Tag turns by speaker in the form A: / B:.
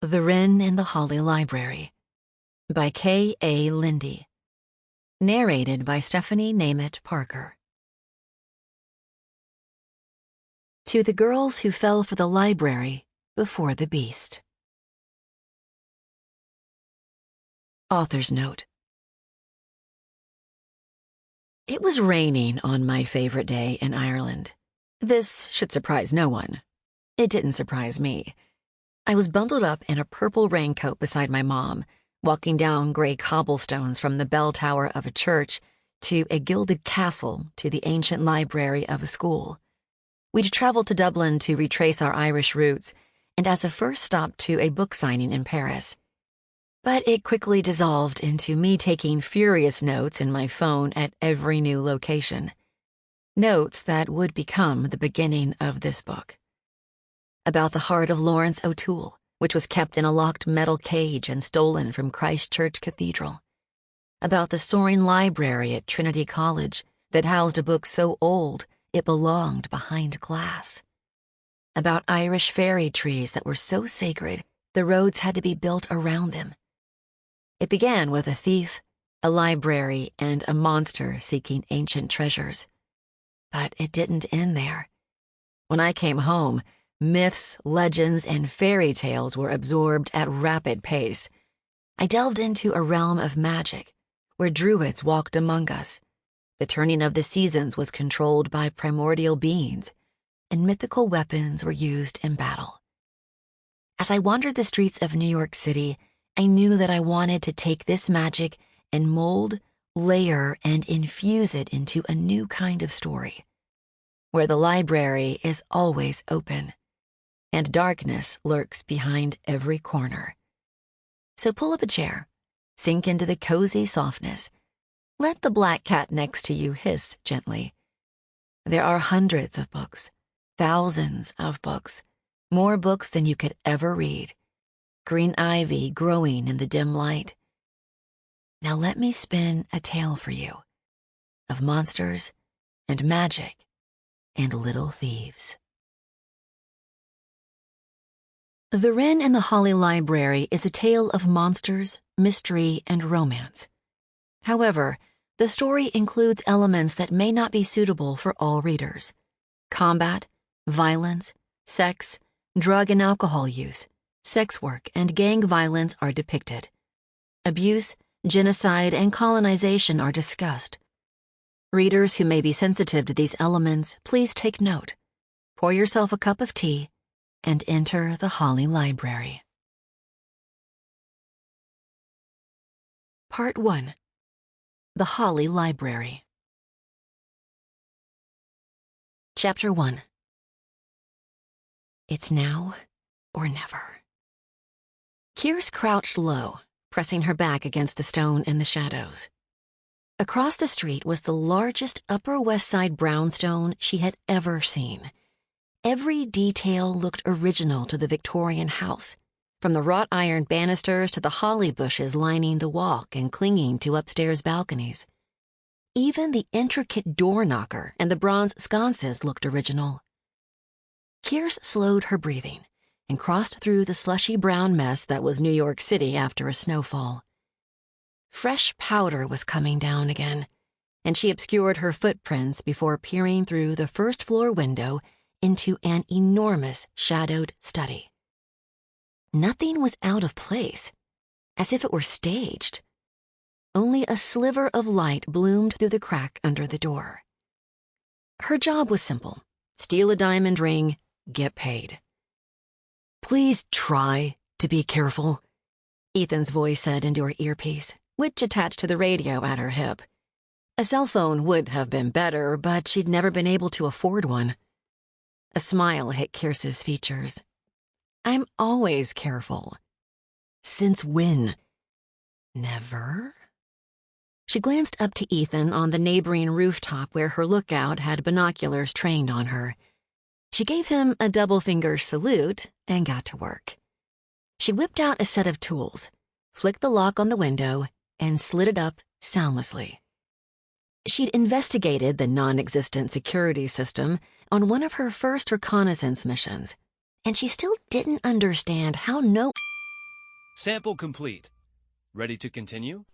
A: The Wren in the Holly Library by K.A. Linde. Narrated by Stephanie Németh-Parker. To the girls who fell for the library before the beast. Author's note. It was raining on my favorite day in Ireland. This should surprise no one. It didn't surprise me. I was bundled up in a purple raincoat beside my mom, walking down gray cobblestones from the bell tower of a church to a gilded castle to the ancient library of a school. We'd traveled to Dublin to retrace our Irish roots, and as a first stop to a book signing in Paris. But it quickly dissolved into me taking furious notes in my phone at every new location. Notes that would become the beginning of this book. About the heart of Lawrence O'Toole, which was kept in a locked metal cage and stolen from Christ Church Cathedral. About the soaring library at Trinity College that housed a book so old it belonged behind glass. About Irish fairy trees that were so sacred the roads had to be built around them. It began with a thief, a library, and a monster seeking ancient treasures. But it didn't end there. When I came home, myths, legends, and fairy tales were absorbed at rapid pace. I delved into a realm of magic, where druids walked among us. The turning of the seasons was controlled by primordial beings, and mythical weapons were used in battle. As I wandered the streets of New York City, I knew that I wanted to take this magic and mold, layer, and infuse it into a new kind of story, where the library is always open, and darkness lurks behind every corner. So pull up a chair, sink into the cozy softness. Let the black cat next to you hiss gently. There are hundreds of books, thousands of books, more books than you could ever read. Green ivy growing in the dim light. Now let me spin a tale for you of monsters and magic and little thieves. The Wren in the Holly Library is a tale of monsters, mystery, and romance. However, the story includes elements that may not be suitable for all readers. Combat, violence, sex, drug and alcohol use, sex work, and gang violence are depicted. Abuse, genocide, and colonization are discussed. Readers who may be sensitive to these elements, please take note. Pour yourself a cup of tea and enter the Holly Library. Part 1. The Holly Library. Chapter 1. It's now or never. Kierse crouched low, pressing her back against the stone in the shadows. Across the street was the largest Upper West Side brownstone she had ever seen. Every detail looked original to the Victorian house, from the wrought iron banisters to the holly bushes lining the walk and clinging to upstairs balconies. Even the intricate door knocker and the bronze sconces looked original. Kierse slowed her breathing and crossed through the slushy brown mess that was New York City after a snowfall. Fresh powder was coming down again, and she obscured her footprints before peering through the first-floor window into an enormous shadowed study. Nothing was out of place, as if it were staged. Only a sliver of light bloomed through the crack under the door. Her job was simple: steal a diamond ring, get paid. "Please try to be careful," Ethan's voice said into her earpiece, which attached to the radio at her hip. A cell phone would have been better, but she'd never been able to afford one. A smile hit Kierse's features. "I'm always careful." "Since when?" "Never." She glanced up to Ethan on the neighboring rooftop where her lookout had binoculars trained on her. She gave him a double-finger salute and got to work. She whipped out a set of tools, flicked the lock on the window, and slid it up soundlessly. She'd investigated the non-existent security system on one of her first reconnaissance missions, and she still didn't understand how
B: Sample complete. Ready to continue?